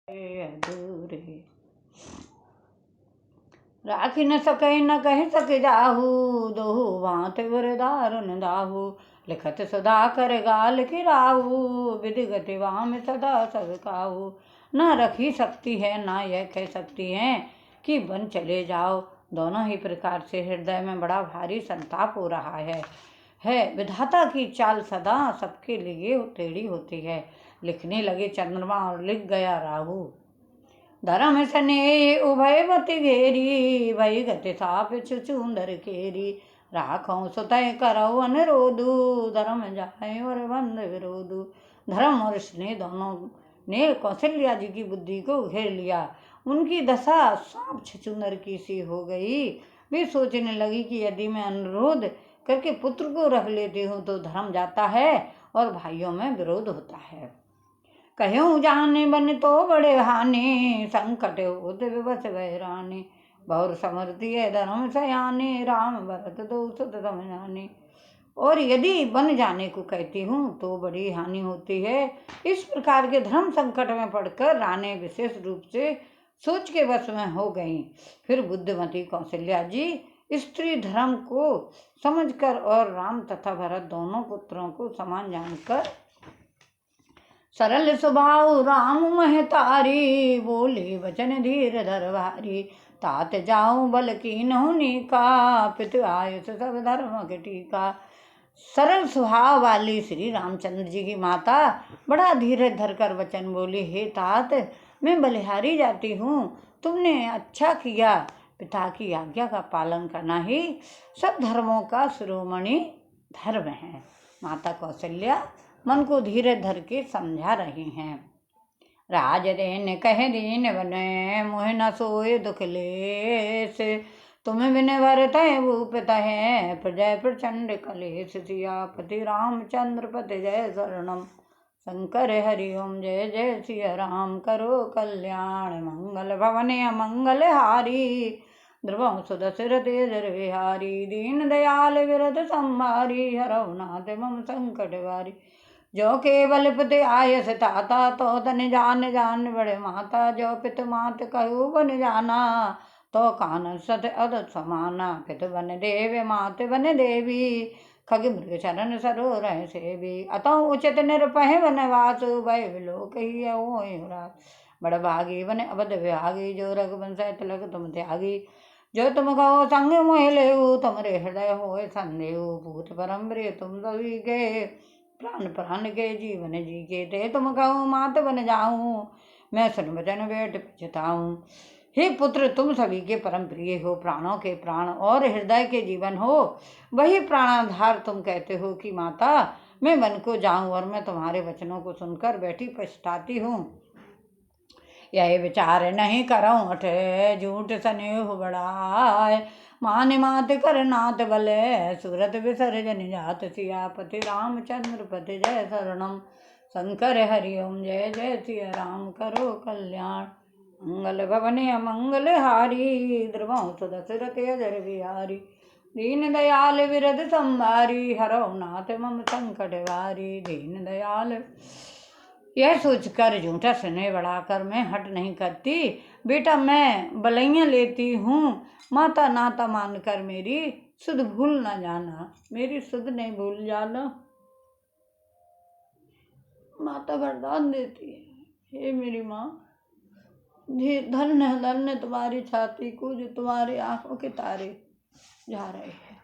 अधूरे। राखी न सके न कह सके जाहू, दोहू बात वरदारन दाहू। लिखत सदा कर गाल की राहू, विधि गति वाम सदा सब काहू। न रखी सकती है ना यह कह सकती है कि बन चले जाओ। दोनों ही प्रकार से हृदय में बड़ा भारी संताप हो रहा है। विधाता की चाल सदा सबके लिए टेढ़ी होती है। लिखने लगे चंद्रमा और लिख गया राहु। धर्म सने उभय मति घेरी, भई गति साप छुचुंदर केरी। राखों सुतय करौ अनुरोधु, धर्म जाए और बंद विरोधु। धर्म और स्नेह दोनों ने कौशल्या जी की बुद्धि को घेर लिया। उनकी दशा सांप छछूंदर की सी हो गई। वे सोचने लगी कि यदि मैं अनुरोध करके पुत्र को रख लेती हूँ तो धर्म जाता है और भाइयों में विरोध होता है। कहूँ जाने बन तो बड़े हानि, संकट होत विवश बहराने। बहुर समृद्धि है धर्म सयाने, राम भरत दो सुत सम जाने। और यदि बन जाने को कहती हूँ तो बड़ी हानि होती है। इस प्रकार के धर्म संकट में पड़कर रानी विशेष रूप से सोच के वश में हो गई। फिर बुद्धिमती कौशल्या जी स्त्री धर्म को समझकर और राम तथा भरत दोनों पुत्रों को समान जानकर सरल स्वभाव राम महतारी, बोले वचन धीर धर भारी। तात जाऊं बल कीन्हु नीका, पितु आयुष सब धर्म के टीका। सरल स्वभाव वाली श्री रामचंद्र जी की माता बड़ा धीरज धरकर वचन बोली, हे तात मैं बलिहारी जाती हूँ। तुमने अच्छा किया। पिता की आज्ञा का पालन करना ही सब धर्मों का शिरोमणि धर्म है। माता कौशल्या मन को धीरज धर के समझा रही हैं। राज देन कह दीन बने, मोह न सोए दुख लेस। तुम बिन भरत भूपत है, प्रजय प्रचंड कलेश। सियापति रामचंद्र पति जय शरणम, शंकर हरि ओम जय जय सिया राम। करो कल्याण मंगल भवन अमंगल हारी, ध्रुवं सुदशरथ जर विहारी। दीन दयाल विरद संहारी, हरौ नाथ मम संकट वारी। जो केवल पित आयस ताता, तो तन जान जान बड़े माता। जो पित मात कहु बन जाना, तो कानन सत अदत समाना। पित बन देव मात बन देवी, खग मृग चरण सरोरह सेवी। अतः उचित निरपह वनवासु, भय विलोक ही बड़ भागी बन अबध विभागी। जो रघुवंश तिलक तुम त्यागी, जो तुम कहो संग मोह लेऊ। तुमरे हृदय होय संदेहु, भूत परम प्रिय तुम सभी के। प्राण प्राण के जीवन जी के, ते तुम कहो मात बन जाऊं। मैं सुन वचन बैठ पछताऊं। हे पुत्र तुम सभी के परम प्रिय हो, प्राणों के प्राण और हृदय के जीवन हो। वही प्राणाधार तुम कहते हो कि माता मैं वन को जाऊं, और मैं तुम्हारे वचनों को सुनकर बैठी पछताती हूँ। यह विचार नहीं करऊं अठ, झूठ स्नेह बढ़ाए। मान मात कर नाथ बले, सूरत विसर्जन जात। सियापति रामचंद्र पति जय शरणम, शंकर हरि ओम जय जय सिया राम। करो कल्याण मंगल भवन अमंगल हारी, ध्रुवं सुदशरथ जर विहारी। दीन दयाल विरद संहारी, हरौ नाथ मम संकट वारी। दीन दयाल यह सोचकर झूठा स्नेह बढ़ाकर मैं हट नहीं करती। बेटा मैं बलैया लेती हूँ। माता नाता मानकर मेरी सुध भूल न जाना, मेरी सुध नहीं भूल जाना। माता वरदान देती है, हे मेरी माँ, धन्य धन्य तुम्हारी छाती को जो तुम्हारे आंखों के तारे जा रहे हैं।